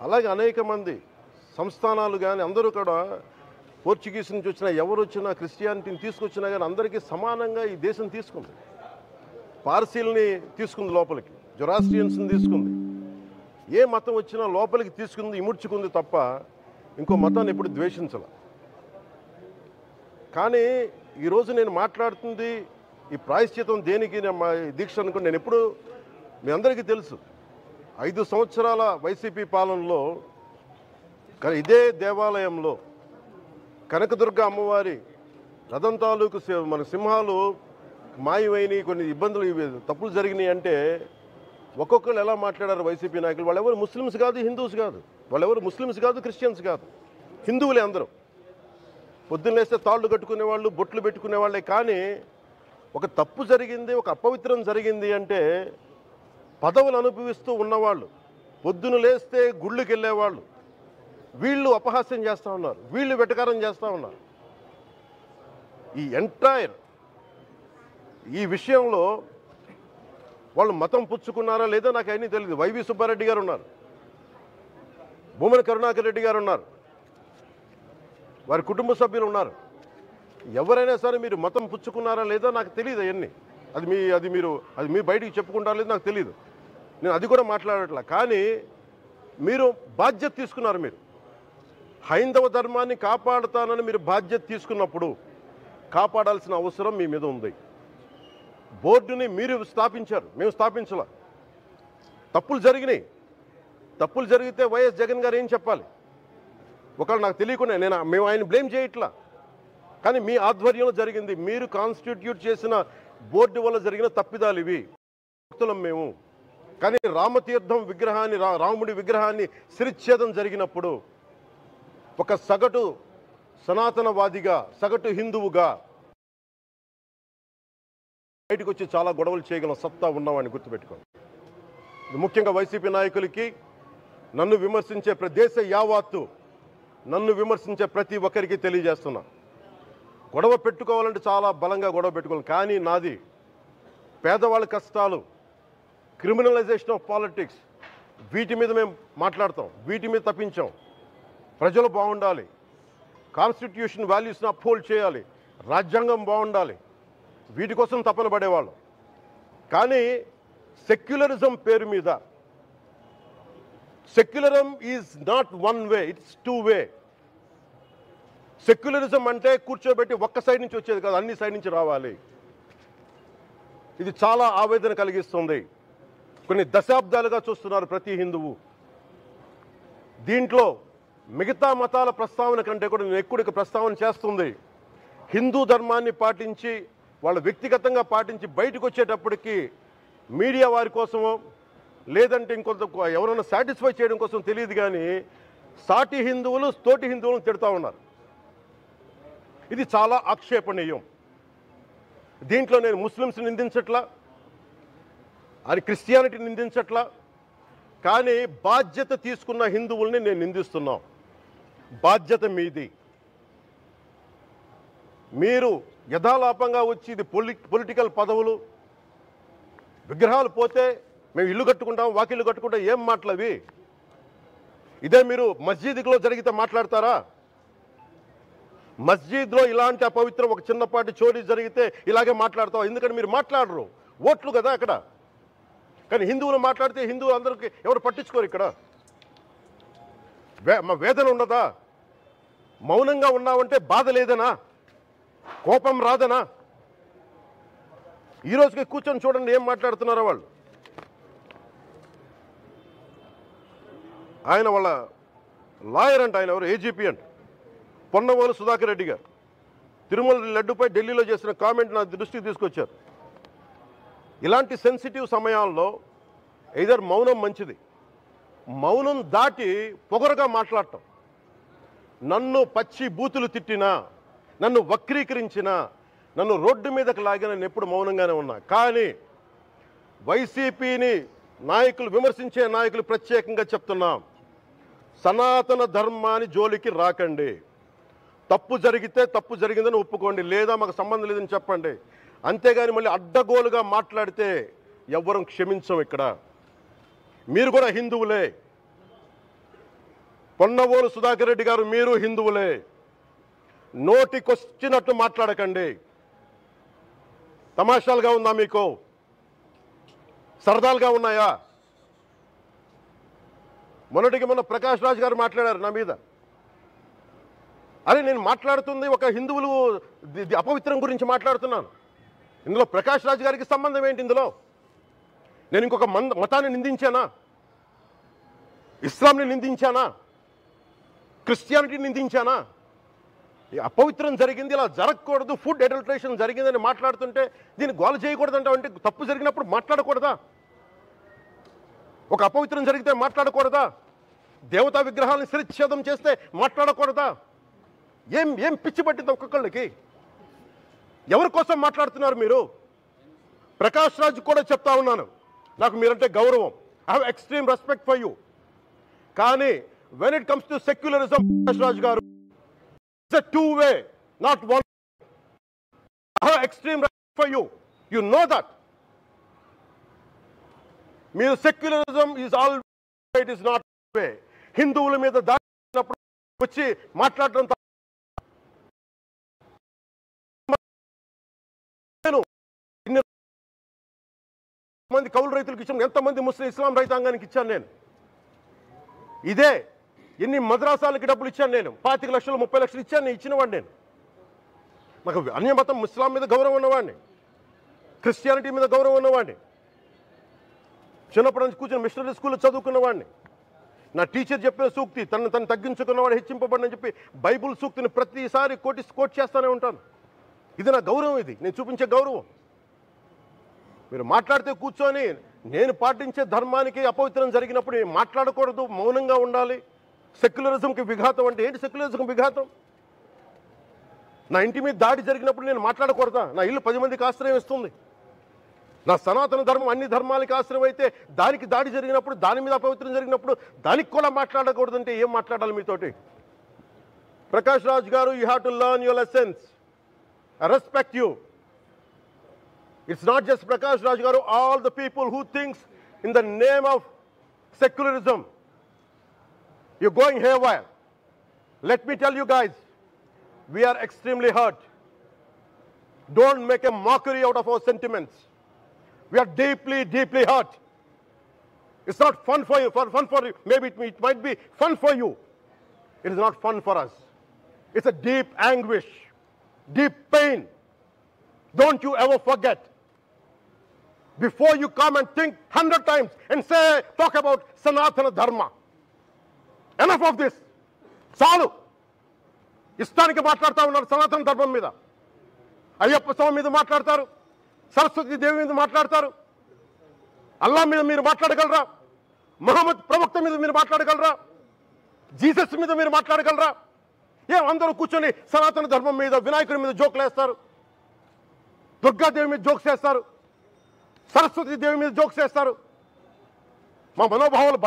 అలాగే అనేక మంది సంస్థానాలు కానీ అందరూ కూడా పోర్చుగీస్ నుంచి వచ్చినా ఎవరు వచ్చినా క్రిస్టియానిటీని తీసుకొచ్చినా కానీ అందరికీ సమానంగా ఈ దేశం తీసుకుంది. పార్సీల్ని తీసుకుంది లోపలికి, జొరాస్ట్రియన్స్ని తీసుకుంది. ఏ మతం వచ్చినా లోపలికి తీసుకుంది, ఇముడ్చుకుంది తప్ప ఇంకో మతాన్ని ఎప్పుడు ద్వేషించాల. కానీ ఈరోజు నేను మాట్లాడుతుంది ఈ ప్రాయశ్చితం దేనికి మా దీక్ష అనుకుని నేను ఎప్పుడు మీ అందరికీ తెలుసు 5 సంవత్సరాల వైసీపీ పాలనలో ఇదే దేవాలయంలో కనకదుర్గ అమ్మవారి రథం తాలూకు మన సింహాలు మాయమైనవి, కొన్ని ఇబ్బందులు తప్పులు జరిగినాయి అంటే ఒక్కొక్కరు ఎలా మాట్లాడారు వైసీపీ నాయకులు? వాళ్ళెవరు ముస్లిమ్స్ కాదు, హిందూస్ కాదు, వాళ్ళెవరు ముస్లిమ్స్ కాదు, క్రిస్టియన్స్ కాదు, హిందువులే అందరూ. పొద్దున్నేస్తే తాళ్ళు కట్టుకునే వాళ్ళు, బొట్లు పెట్టుకునే వాళ్ళే. కానీ ఒక తప్పు జరిగింది, ఒక అపవిత్రం జరిగింది అంటే పదవులు అనుభవిస్తూ ఉన్నవాళ్ళు, పొద్దున లేస్తే గుళ్ళకి వెళ్ళేవాళ్ళు, వీళ్ళు అపహాస్యం చేస్తూ ఉన్నారు, వీళ్ళు వెటకారం చేస్తూ ఉన్నారు. ఈ ఎంటైర్ ఈ విషయంలో వాళ్ళు మతం పుచ్చుకున్నారా లేదా నాకు అన్నీ తెలియదు. వైవి సుబ్బారెడ్డి గారు ఉన్నారు, భూమన కరుణాకర్ రెడ్డి గారు ఉన్నారు, వారి కుటుంబ సభ్యులు ఉన్నారు. ఎవరైనా సరే మీరు మతం పుచ్చుకున్నారా లేదా నాకు తెలియదు. అవన్నీ అది మీరు బయటికి చెప్పుకుంటారా లేదు నాకు తెలియదు. నేను అది కూడా మాట్లాడట్లా. కానీ మీరు బాధ్యత తీసుకున్నారు. మీరు హైందవ ధర్మాన్ని కాపాడుతానని మీరు బాధ్యత తీసుకున్నప్పుడు కాపాడాల్సిన అవసరం మీ మీద ఉంది. బోర్డుని మీరు స్థాపించారు, మేము స్థాపించాల. తప్పులు జరిగినాయి. తప్పులు జరిగితే వైఎస్ జగన్ గారు ఏం చెప్పాలి? ఒకవేళ నాకు తెలియకుండా మేము ఆయన బ్లేమ్ చేయట్లా. కానీ మీ ఆధ్వర్యంలో జరిగింది, మీరు కాన్స్టిట్యూట్ చేసిన బోర్డు వల్ల జరిగిన తప్పిదాలు ఇవి. భక్తులం మేము. కానీ రామతీర్థం విగ్రహాన్ని, రాముడి విగ్రహాన్ని శిరచ్ఛేదం జరిగినప్పుడు ఒక సగటు సనాతనవాదిగా, సగటు హిందువుగా బయటకు వచ్చి చాలా గొడవలు చేయగల సత్తా ఉన్నవాడిని గుర్తుపెట్టుకోండి. ఇది ముఖ్యంగా వైసీపీ నాయకులకి, నన్ను విమర్శించే దేశ యావత్తు నన్ను విమర్శించే ప్రతి ఒక్కరికి తెలియజేస్తున్నా. గొడవ పెట్టుకోవాలంటే చాలా బలంగా గొడవ పెట్టుకోవాలి. కానీ నాది పేదవాళ్ళ కష్టాలు, క్రిమినలైజేషన్ ఆఫ్ పాలిటిక్స్, వీటి మీద మేము మాట్లాడతాం, వీటి మీద తప్పించాం. ప్రజలు బాగుండాలి, కాన్స్టిట్యూషన్ వాల్యూస్ని అప్హోల్డ్ చేయాలి, రాజ్యాంగం బాగుండాలి, వీటి కోసం తపన పడేవాళ్ళం. కానీ సెక్యులరిజం పేరు మీద, secularism is not one way, it's 2 way. Secularism అంటే కూర్చోబెట్టి ఒక్క సైడ్ నుంచి వచ్చేది కాదు, అన్ని సైడ్ నుంచి రావాలి. ఇది చాలా ఆవేదన కలిగిస్తుంది. కొన్ని దశాబ్దాలుగా చూస్తున్నారు ప్రతి హిందువు. దీంట్లో మిగతా మతాల ప్రస్తావన కంటే కూడా నేను ఎక్కువ ప్రస్తావన చేస్తుంది హిందూ ధర్మాన్ని పాటించి, వాళ్ళు వ్యక్తిగతంగా పాటించి బయటకు వచ్చేటప్పటికి మీడియా వారి కోసమో లేదంటే ఇంకొంత ఎవరైనా సాటిస్ఫై చేయడం కోసం తెలియదు, కానీ సాటి హిందువులు తోటి హిందువులను తిడుతూ ఉన్నారు. ఇది చాలా ఆక్షేపణీయం. దీంట్లో నేను ముస్లిమ్స్ నిందించట్లా, అది క్రిస్టియానిటీ నిందించట్లా. కానీ బాధ్యత తీసుకున్న హిందువుల్ని నేను నిందిస్తున్నాం. బాధ్యత మీది. మీరు యథాలాపంగా వచ్చి ఇది పొలిటికల్ పదవులు, విగ్రహాలు పోతే మేము ఇల్లు కట్టుకుంటాం, వాకిళ్ళు కట్టుకుంటాం, ఏం మాటలవి? ఇదే మీరు మస్జిద్లో జరిగితే మాట్లాడతారా? మస్జిద్లో ఇలాంటి అపవిత్రం ఒక చిన్నపాటి చోరీ జరిగితే ఇలాగే మాట్లాడతాం. ఎందుకంటే మీరు మాట్లాడరు, ఓట్లు కదా అక్కడ. కానీ హిందువులు మాట్లాడితే హిందువులు అందరికీ ఎవరు పట్టించుకోరు. ఇక్కడ మా వేదన ఉండదా? మౌనంగా ఉన్నామంటే బాధ లేదనా? కోపం రాదనా? ఈ రోజుకి కూర్చొని చూడండి ఏం మాట్లాడుతున్నారో వాళ్ళు. ఆయన వాళ్ళ లాయర్ అంట, ఆయన ఎవరు ఏజీపీ అంట, పొన్నవోలు సుధాకర్ రెడ్డి గారు తిరుమల లడ్డుపై ఢిల్లీలో చేసిన కామెంట్ నా దృష్టికి తీసుకొచ్చారు. ఇలాంటి సెన్సిటివ్ సమయాల్లో ఎయిదర్ మౌనం మంచిది, మౌనం దాటి పొగరుగా మాట్లాడటం, నన్ను పచ్చి బూతులు తిట్టినా, నన్ను వక్రీకరించినా, నన్ను రోడ్డు మీదకి లాగిన నేను ఎప్పుడు మౌనంగానే ఉన్నా. కానీ వైసీపీని నాయకులు, విమర్శించే నాయకులు ప్రత్యేకంగా చెప్తున్నాం, సనాతన ధర్మాన్ని జోలికి రాకండి. తప్పు జరిగితే తప్పు జరిగిందని ఒప్పుకోండి, లేదా మాకు సంబంధం లేదని చెప్పండి. అంతేగాని మళ్ళీ అడ్డగోలుగా మాట్లాడితే ఎవ్వరం క్షమించం. ఇక్కడ మీరు కూడా హిందువులే, పొన్నవోలు సుధాకర్ రెడ్డి గారు, మీరు హిందువులే, నోటికొచ్చినట్టు మాట్లాడకండి. తమాషాలుగా ఉందా మీకు? సరదాలుగా ఉన్నాయా? మొన్న ప్రకాష్ రాజ్ గారు మాట్లాడారు నా మీద. అరే, నేను మాట్లాడుతుంది ఒక హిందువులు అపవిత్రం గురించి మాట్లాడుతున్నాను. ఇందులో ప్రకాష్ రాజ్ గారికి సంబంధం ఏంటి? ఇందులో నేను ఇంకొక మతాన్ని నిందించానా? ఇస్లాంని నిందించానా? క్రిస్టియానిటీని నిందించానా? అపవిత్రం జరిగింది, ఇలా జరగకూడదు, ఫుడ్ అడల్టరేషన్ జరిగిందని మాట్లాడుతుంటే దీన్ని గోల చేయకూడదంటే, అంటే తప్పు జరిగినప్పుడు మాట్లాడకూడదా? ఒక అపవిత్రం జరిగితే మాట్లాడకూడదా? దేవతా విగ్రహాలను శిరచ్ఛేదం చేస్తే మాట్లాడకూడదా? ఏం పిచ్చి పట్టింది ఒక్కొక్కళ్ళకి? ఎవరి కోసం మాట్లాడుతున్నారు మీరు? ప్రకాష్ రాజ్ కూడా చెప్తా ఉన్నాను, నాకు మీరంటే గౌరవం. I have extreme respect for you. కానీ when it comes to secularism, Prakash Raj గారు, it's a two-way, not one. I have extreme respect for you. You know that. మీరు secularism is all, it is not way. హిందువుల మీద దాడినప్పుడు వచ్చి మాట్లాడడం మంది కౌలు రైతులకు ఇచ్చాను, ఎంతమంది ముస్లిం ఇస్లాం రైతాంగానికి ఇచ్చాను నేను. ఇదే ఎన్ని మద్రాసాలకి డబ్బులు ఇచ్చాను నేను, 25 లక్షలు 30 లక్షలు ఇచ్చాను, నేను ఇచ్చినవాడిని. నేను నాకు అన్యమతం ఇస్లాం మీద గౌరవం ఉన్నవాడిని, క్రిస్టియానిటీ మీద గౌరవం ఉన్నవాడిని, చిన్నప్పటి నుంచి కూర్చొని మిషనరీ స్కూల్లో చదువుకున్నవాడిని. నా టీచర్ చెప్పిన సూక్తి, తను తగ్గించుకున్నవాడు హెచ్చింపబడినని చెప్పి బైబుల్ సూక్తిని ప్రతిసారి కోట్ చేస్తూనే ఉంటాను. ఇది నా గౌరవం, ఇది నేను చూపించే గౌరవం. మీరు మాట్లాడితే కూర్చొని నేను పాటించే ధర్మానికి అపవిత్రం జరిగినప్పుడు మాట్లాడకూడదు, మౌనంగా ఉండాలి. సెక్యులరిజంకి విఘాతం అంటే ఏంటి? సెక్యులరిజంకి విఘాతం? నా ఇంటి మీద దాడి జరిగినప్పుడు నేను మాట్లాడకూడదా? నా ఇల్లు 10 మందికి ఆశ్రయం ఇస్తుంది. నా సనాతన ధర్మం అన్ని ధర్మాలకి ఆశ్రయం అయితే దానికి దాడి జరిగినప్పుడు, దాని మీద అపవిత్రం జరిగినప్పుడు దానికి కూడా మాట్లాడకూడదంటే ఏం మాట్లాడాలి మీతోటి? ప్రకాష్ రాజ్ గారు, you have to learn your lessons. I respect you. It's not just Prakash Raj Garu, all the people who thinks in the name of secularism, you're going haywire. Let me tell you guys, we are extremely hurt. Don't make a mockery out of our sentiments. We are deeply, deeply hurt. It's not fun for you, fun for you. Maybe it might be fun for you. It is not fun for us. It's a deep anguish, deep pain. Don't you ever forget. Before you come and think 100 times and talk about Sanatana Dharma. Enough of this. చాలు. ఇష్టానికి మాట్లాడుతూ ఉన్నారు సనాతన ధర్మం మీద. అయ్యప్ప స్వామి మీద మాట్లాడతారు, సరస్వతి దేవి మీద మాట్లాడతారు. అల్లా మీద మీరు మాట్లాడగలరా? మహమ్మద్ ప్రవక్త మీద మీరు మాట్లాడగలరా? జీసస్ మీద మీరు మాట్లాడగలరా? అందరూ కూర్చొని సనాతన ధర్మం మీద, వినాయకుడి మీద జోకులు వేస్తారు, దుర్గాదేవి మీద జోక్స్ వేస్తారు, సరస్వతి దేవి మీద జోక్స్ వేస్తారు. మా మనోభావాలు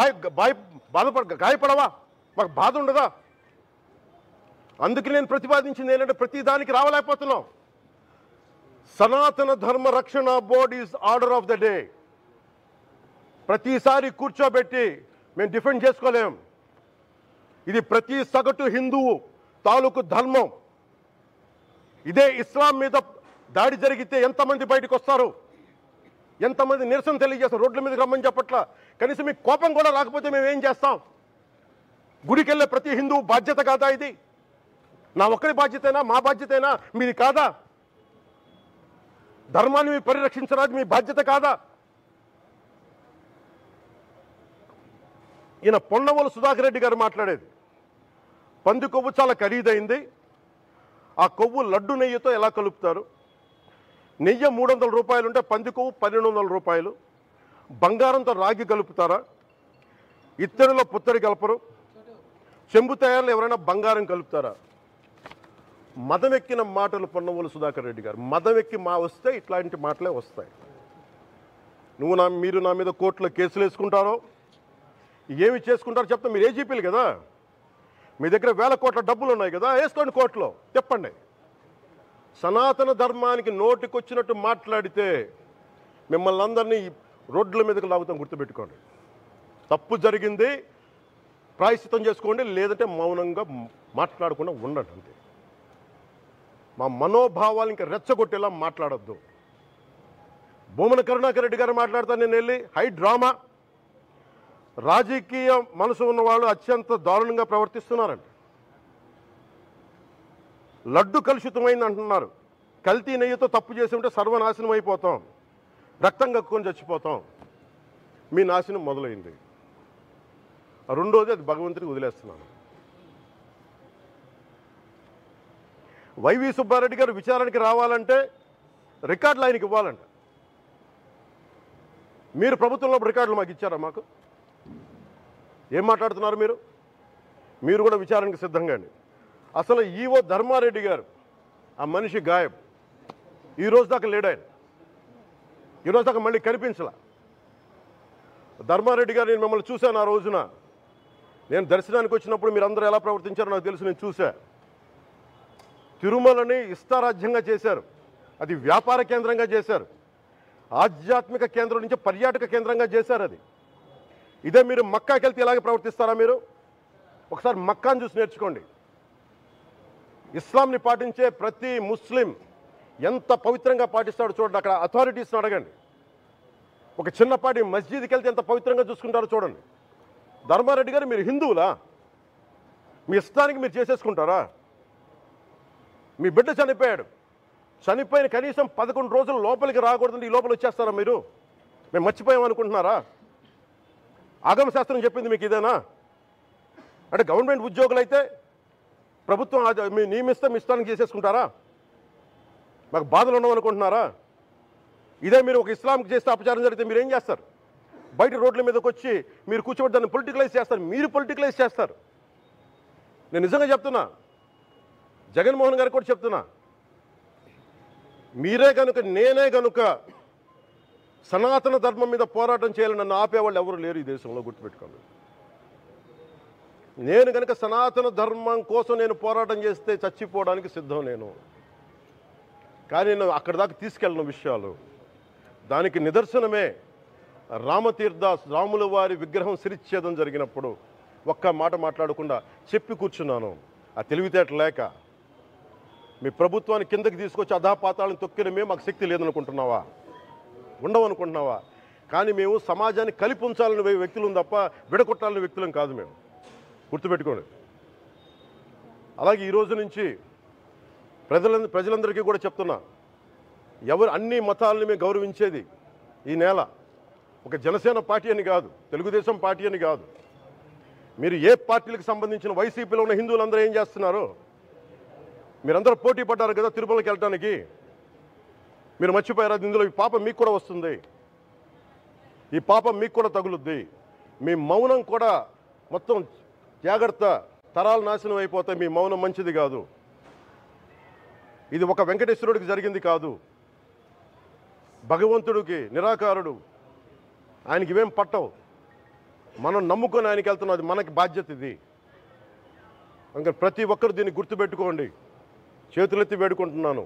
గాయపడవా? మాకు బాధ ఉండదా? అందుకే నేను ప్రతిపాదించింది ఏంటంటే, ప్రతి దానికి రావలేకపోతున్నాం. సనాతన ధర్మ రక్షణ board is order of the day. ప్రతిసారి కూర్చోబెట్టి మేము డిఫెండ్ చేసుకోలేం. ఇది ప్రతి సగటు హిందువు తాలూకు ధర్మం. ఇదే ఇస్లాం మీద దాడి జరిగితే ఎంతమంది బయటకు వస్తారు, ఎంతమంది నిరసన తెలియజేస్తారు, రోడ్ల మీదకి రమ్మని చెప్పట్ల. కనీసం మీకు కోపం కూడా రాకపోతే మేము ఏం చేస్తాం? గుడికి వెళ్ళే ప్రతి హిందువు బాధ్యత కాదా ఇది? నా ఒక్కరి బాధ్యతైనా, మా బాధ్యతైనా, మీది కాదా? ధర్మాన్ని మీరు పరిరక్షించరాదు, మీ బాధ్యత కాదా? ఈయన పొన్నవోలు సుధాకర్ రెడ్డి గారు మాట్లాడేది, పంది కొవ్వు చాలా ఖరీదైంది, ఆ కొవ్వు లడ్డు నెయ్యితో ఎలా కలుపుతారు? నెయ్యి 300 రూపాయలు ఉంటే పంది కొవ్వు 1200 రూపాయలు. బంగారంతో రాగి కలుపుతారా? ఇత్తడిలో పుత్తడి కలపరు. చెంబు తయారులో ఎవరైనా బంగారం కలుపుతారా? మదం ఎక్కిన మాటలు పొన్నవోలు సుధాకర్ రెడ్డి గారు. మదం ఎక్కి వస్తే ఇట్లాంటి మాటలే వస్తాయి. మీరు నా మీద కోర్టులో కేసులు వేసుకుంటారో ఏమి చేసుకుంటారో చెప్తా. మీరు ఏజీపీలు కదా, మీ దగ్గర వేల కోట్ల డబ్బులు ఉన్నాయి కదా, వేసుకోండి కోర్టులో, చెప్పండి. సనాతన ధర్మానికి నోటికొచ్చినట్టు మాట్లాడితే మిమ్మల్ని అందరినీ రోడ్ల మీదకి లాగుతాం, గుర్తుపెట్టుకోండి. తప్పు జరిగింది, ప్రాయశ్చితం చేసుకోండి, లేదంటే మౌనంగా మాట్లాడకుండా ఉండండి అంతే. మా మనోభావాలు ఇంకా రెచ్చగొట్టేలా మాట్లాడొద్దు. భూమన కరుణాకర్ రెడ్డి గారు మాట్లాడతాను నేను వెళ్ళి హై డ్రామా, రాజకీయ మనసు ఉన్న వాళ్ళు అత్యంత దారుణంగా ప్రవర్తిస్తున్నారండి. లడ్డు కలుషితమైంది అంటున్నారు. కల్తీ నెయ్యితో తప్పు చేసి ఉంటే సర్వనాశనం అయిపోతాం, రక్తం కక్కుని చచ్చిపోతాం. మీ నాశనం మొదలైంది. రెండోది అది భగవంతుడికి వదిలేస్తున్నాను. వైవి సుబ్బారెడ్డి గారు విచారణకి రావాలంటే రికార్డులు ఆయనకి ఇవ్వాలంట. మీరు ప్రభుత్వంలో రికార్డులు మాకు ఇచ్చారా? మాకు ఏం మాట్లాడుతున్నారు మీరు? మీరు కూడా విచారణకి సిద్ధంగా అండి. అసలు ఈవో ధర్మారెడ్డి గారు ఆ మనిషి గాయం. ఈ రోజు దాకా లేడు ఆయన. ఈరోజు దాకా మళ్ళీ కనిపించలా. ధర్మారెడ్డి గారు నేను మిమ్మల్ని చూశాను. ఆ రోజున నేను దర్శనానికి వచ్చినప్పుడు మీరందరూ ఎలా ప్రవర్తించారో నాకు తెలుసు, నేను చూశా. తిరుమలని ఇష్టారాజ్యంగా చేశారు, అది వ్యాపార కేంద్రంగా చేశారు, ఆధ్యాత్మిక కేంద్రం నుంచి పర్యాటక కేంద్రంగా చేశారు అది. ఇదే మీరు మక్కాకి వెళ్తే ఇలాగే ప్రవర్తిస్తారా? మీరు ఒకసారి మక్కాను చూసి నేర్చుకోండి. ఇస్లాంని పాటించే ప్రతి ముస్లిం ఎంత పవిత్రంగా పాటిస్తాడో చూడండి. అక్కడ అథారిటీస్ని అడగండి. ఒక చిన్నపాటి మస్జిద్కి వెళ్తే ఎంత పవిత్రంగా చూసుకుంటారో చూడండి. ధర్మారెడ్డి గారు మీరు హిందువులా? మీ ఇష్టానికి మీరు చేసేసుకుంటారా? మీ బిడ్డ చనిపోయాడు, చనిపోయిన కనీసం 11 రోజులు లోపలికి రాకూడదండి, ఈ లోపల వచ్చేస్తారా మీరు? మేము మర్చిపోయామనుకుంటున్నారా? ఆగమ శాస్త్రం చెప్పింది మీకు ఇదేనా? అంటే గవర్నమెంట్ ఉద్యోగులు అయితే ప్రభుత్వం మీ నియమిస్తే మీ ఇష్టానికి చేసేసుకుంటారా? మాకు బాధలు ఉండవనుకుంటున్నారా? ఇదే మీరు ఒక ఇస్లాంకి చేస్తే అపచారం జరిగితే మీరు ఏం చేస్తారు? బయట రోడ్ల మీదకి వచ్చి మీరు కూర్చోబెట్టి దాన్ని పొలిటికలైజ్ చేస్తారు. మీరు పొలిటికలైజ్ చేస్తారు. నేను నిజంగా చెప్తున్నా, జగన్మోహన్ గారికి కూడా చెప్తున్నా, మీరే కనుక నేనే కనుక సనాతన ధర్మం మీద పోరాటం చేయాలని నన్ను ఆపేవాళ్ళు ఎవరు లేరు ఈ దేశంలో, గుర్తుపెట్టుకోండి. నేను కనుక సనాతన ధర్మం కోసం నేను పోరాటం చేస్తే చచ్చిపోవడానికి సిద్ధం నేను. కానీ నేను అక్కడి దాకా తీసుకెళ్ళిన విషయాలు దానికి నిదర్శనమే రాముల వారి విగ్రహం శిరిచ్ఛేదం జరిగినప్పుడు ఒక్క మాట మాట్లాడకుండా చెప్పి కూర్చున్నాను. ఆ తెలివితేట లేక మీ ప్రభుత్వాన్ని కిందకి తీసుకొచ్చి అధాపాతాలను తొక్కిన మేము మాకు శక్తి లేదనుకుంటున్నావా? ఉండవనుకుంటున్నావా? కానీ మేము సమాజాన్ని కలిపి ఉంచాలని వ్యక్తులం తప్ప విడగొట్టాలని వ్యక్తులం కాదు మేము, గుర్తుపెట్టుకోండి. అలాగే ఈరోజు నుంచి ప్రజలందరికీ కూడా చెప్తున్నా, ఎవరు అన్ని మతాలని మేము గౌరవించేది ఈ నేల ఒక జనసేన పార్టీ అని కాదు, తెలుగుదేశం పార్టీ అని కాదు. మీరు ఏ పార్టీలకు సంబంధించిన వైసీపీలో ఉన్న హిందువులందరూ ఏం చేస్తున్నారు? మీరందరూ పోటీ పడ్డారు కదా తిరుమలకి వెళ్ళడానికి. మీరు మర్చిపోయారు, ఇందులో ఈ పాపం మీకు కూడా వస్తుంది, ఈ పాపం మీకు కూడా తగులుద్ది. మీ మౌనం కూడా మొత్తం జాగ్రత్త, తరాలు నాశనం అయిపోతాయి. మీ మౌనం మంచిది కాదు. ఇది ఒక వెంకటేశ్వరుడికి జరిగింది కాదు, భగవంతుడికి, నిరాకారుడు, ఆయనకి ఇవేం పట్టవు. మనం నమ్ముకొని ఆయనకి వెళ్తున్నది మనకి బాధ్యత ఇది. ఇంకా ప్రతి ఒక్కరు దీన్ని గుర్తుపెట్టుకోండి. చేతులెత్తి వేడుకుంటున్నాను.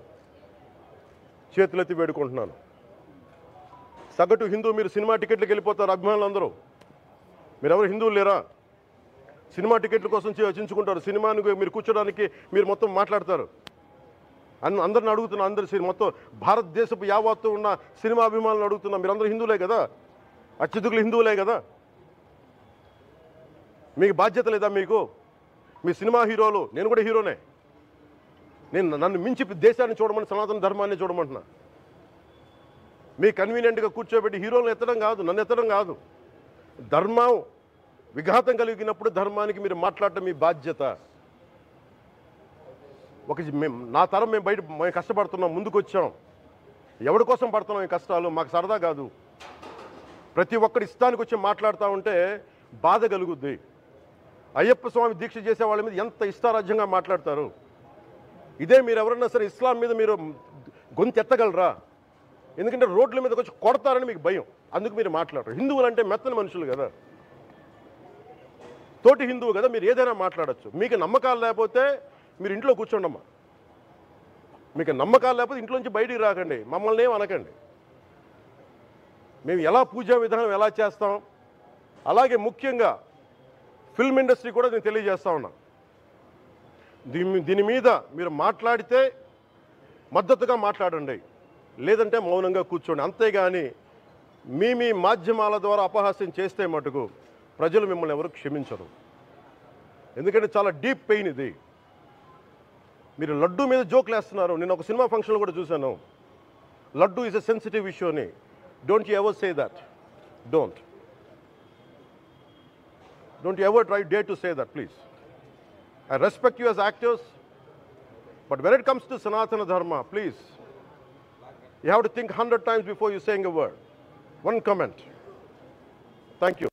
సగటు హిందూ మీరు సినిమా టికెట్లకు వెళ్ళిపోతారు, అభిమానులు మీరు ఎవరు హిందువులు లేరా? సినిమా టికెట్ల కోసం చించుకుంటారు. సినిమాని మీరు కూర్చోడానికి మీరు మొత్తం మాట్లాడతారు. అందరిని అడుగుతున్నా, మొత్తం భారతదేశపు యావత్తు ఉన్న సినిమా అభిమానులు అడుగుతున్నా, మీరందరూ హిందువులే కదా, అత్యధికులు హిందువులే కదా, మీకు బాధ్యత లేదా? మీకు మీ సినిమా హీరోలు, నేను కూడా హీరోనే, నన్ను మించి దేశాన్ని చూడమని, సనాతన ధర్మాన్ని చూడమంటున్నా. మీ కన్వీనియంట్గా కూర్చోబెట్టి హీరోలను ఎత్తడం కాదు, నన్ను ఎత్తడం కాదు. ధర్మం విఘాతం కలిగినప్పుడు ధర్మానికి మీరు మాట్లాడటం మీ బాధ్యత. నా తరం మేము కష్టపడుతున్నాం, ముందుకు వచ్చాం. ఎవరి కోసం పడుతున్నాం ఈ కష్టాలు? మాకు సరదా కాదు. ప్రతి ఒక్కరి ఇష్టానికి వచ్చి మాట్లాడుతూ ఉంటే బాధ కలుగుద్ది. అయ్యప్ప స్వామి దీక్ష చేసే వాళ్ళ మీద ఎంత ఇష్టారాజ్యంగా మాట్లాడతారు. ఇదే మీరు ఎవరన్నా సరే ఇస్లాం మీద మీరు గొంతు ఎత్తగలరా? ఎందుకంటే రోడ్ల మీదకి వచ్చి కొడతారని మీకు భయం, అందుకు మీరు మాట్లాడరు. హిందువులు అంటే మెత్తని మనుషులు కదా, తోటి హిందువు కదా, మీరు ఏదైనా మాట్లాడచ్చు. మీకు నమ్మకాలు లేకపోతే మీరు ఇంట్లో కూర్చోండమ్మా. మీకు నమ్మకాలు లేకపోతే ఇంట్లోంచి బయటికి రాకండి, మమ్మల్ని ఏం అనకండి. మేము ఎలా పూజా విధానం ఎలా చేస్తాం, అలాగే ముఖ్యంగా ఫిల్మ్ ఇండస్ట్రీ కూడా నేను తెలియజేస్తా ఉన్నా, దీని మీద మీరు మాట్లాడితే మద్దతుగా మాట్లాడండి, లేదంటే మౌనంగా కూర్చోండి. అంతేగాని మీ మాధ్యమాల ద్వారా అపహాస్యం చేస్తే మటుకు ప్రజలు మిమ్మల్ని ఎవరు క్షమించరు. ఎందుకంటే చాలా డీప్ పెయిన్ ఇది. మీరు లడ్డు మీద జోక్లు వేస్తున్నారు. నేను ఒక సినిమా ఫంక్షన్లో కూడా చూశాను, laddu is a sensitive issue అని. Don't you ever say that. Don't you ever dare to say that, please. I respect you as actors, but when it comes to Sanatana Dharma, please, you have to think 100 times before you saying a word. One comment. Thank you.